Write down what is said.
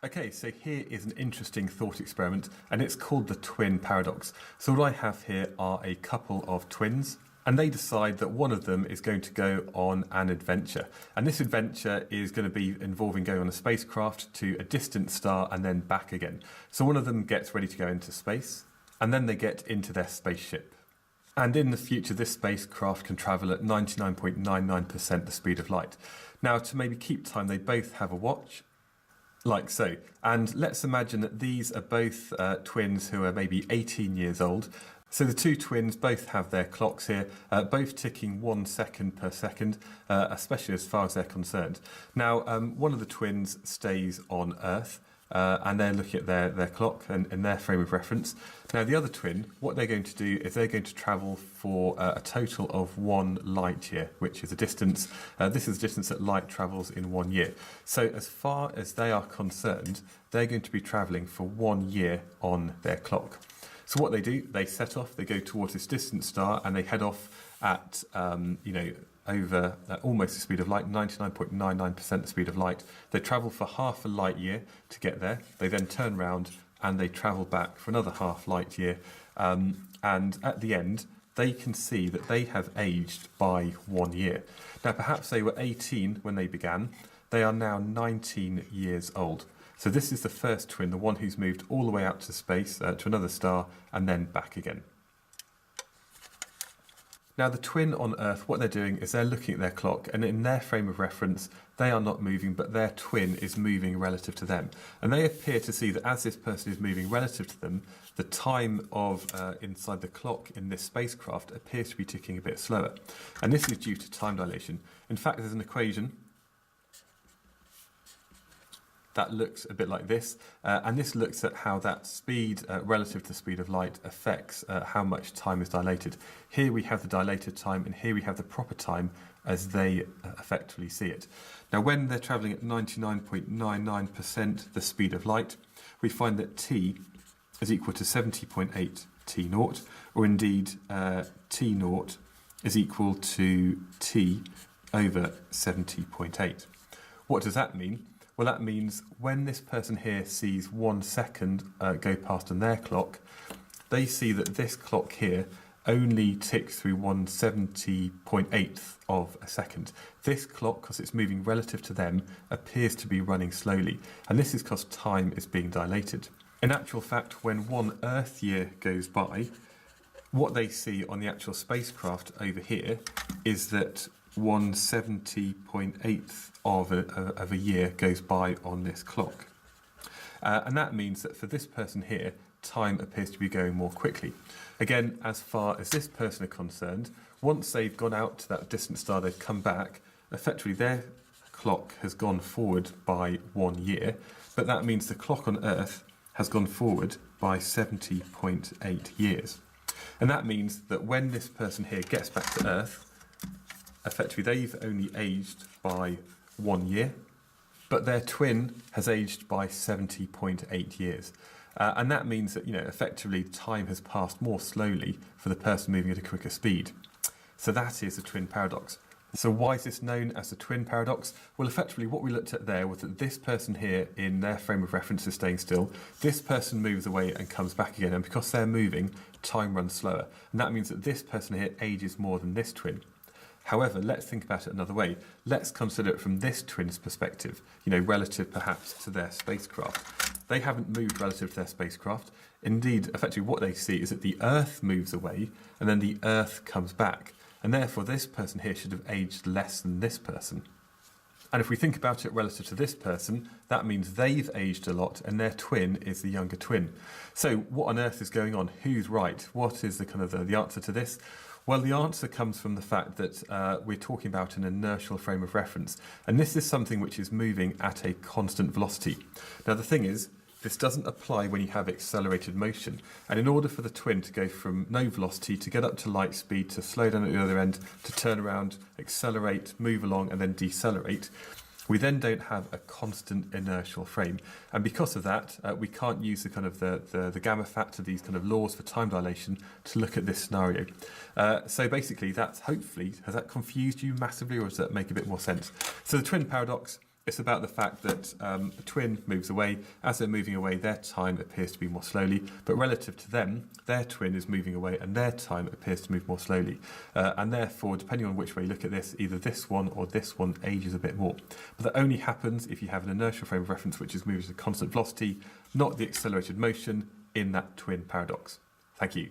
Okay, so here is an interesting thought experiment, and it's called the twin paradox. So what I have here are a couple of twins, and they decide that one of them is going to go on an adventure. And this adventure is going to be involving going on a spacecraft to a distant star and then back again. So one of them gets ready to go into space, and then they get into their spaceship. And in the future, this spacecraft can travel at 99.99% the speed of light. Now, to maybe keep time, they both have a watch, like so. And let's imagine that these are both twins who are maybe 18 years old. So the two twins both have their clocks here, both ticking 1 second per second, especially as far as they're concerned. Now, one of the twins stays on Earth, and they're looking at their clock and their frame of reference. Now, the other twin, what they're going to do is they're going to travel for a total of 1 light year, which is a distance. This is the distance that light travels in 1 year. So as far as they are concerned, they're going to be traveling for 1 year on their clock. So what they do, they set off, they go towards this distant star, and they head off at, over almost the speed of light, 99.99% the speed of light. They travel for half a light year to get there. They then turn around and they travel back for another half light year. And at the end, they can see that they have aged by 1 year. Now, perhaps they were 18 when they began. They are now 19 years old. So this is the first twin, the one who's moved all the way out to space, to another star, and then back again. Now, the twin on Earth, what they're doing is they're looking at their clock, and in their frame of reference, they are not moving, but their twin is moving relative to them. And they appear to see that as this person is moving relative to them, the time of inside the clock in this spacecraft appears to be ticking a bit slower. And this is due to time dilation. In fact, there's an equation that looks a bit like this, and this looks at how that speed relative to the speed of light affects how much time is dilated. Here we have the dilated time, and here we have the proper time as they effectively see it. Now, when they're travelling at 99.99% the speed of light, we find that t is equal to 70.8 t naught, or indeed t naught is equal to t over 70.8. What does that mean? Well, that means when this person here sees 1 second go past on their clock, they see that this clock here only ticks through 1/70.8th of a second. This clock, because it's moving relative to them, appears to be running slowly, and this is because time is being dilated. In actual fact, when 1 Earth year goes by, what they see on the actual spacecraft over here is that 1/70.8th of a year goes by on this clock. And that means that for this person here, time appears to be going more quickly. Again, as far as this person are concerned, once they've gone out to that distant star, they've come back, effectively their clock has gone forward by 1 year, but that means the clock on Earth has gone forward by 70.8 years. And that means that when this person here gets back to Earth, effectively they've only aged by 1 year, but their twin has aged by 70.8 years. And that means that, effectively time has passed more slowly for the person moving at a quicker speed. So that is the twin paradox. So why is this known as the twin paradox? Well, effectively what we looked at there was that this person here in their frame of reference is staying still. This person moves away and comes back again, and because they're moving, time runs slower. And that means that this person here ages more than this twin. However, let's think about it another way. Let's consider it from this twin's perspective, relative perhaps to their spacecraft. They haven't moved relative to their spacecraft. Indeed, effectively what they see is that the Earth moves away and then the Earth comes back. And therefore this person here should have aged less than this person. And if we think about it relative to this person, that means they've aged a lot and their twin is the younger twin. So what on earth is going on? Who's right? What is the answer to this? Well, the answer comes from the fact that we're talking about an inertial frame of reference, and this is something which is moving at a constant velocity. Now, the thing is, this doesn't apply when you have accelerated motion, and in order for the twin to go from no velocity to get up to light speed, to slow down at the other end, to turn around, accelerate, move along, and then decelerate, we then don't have a constant inertial frame, and because of that, we can't use the gamma factor, these laws for time dilation, to look at this scenario. So basically, that's hopefully, has that confused you massively, or does that make a bit more sense? So the twin paradox It's about the fact that a twin moves away. As they're moving away, their time appears to be more slowly, but relative to them, their twin is moving away and their time appears to move more slowly. And therefore, depending on which way you look at this, either this one or this one ages a bit more. But that only happens if you have an inertial frame of reference which is moving at a constant velocity, not the accelerated motion in that twin paradox. Thank you.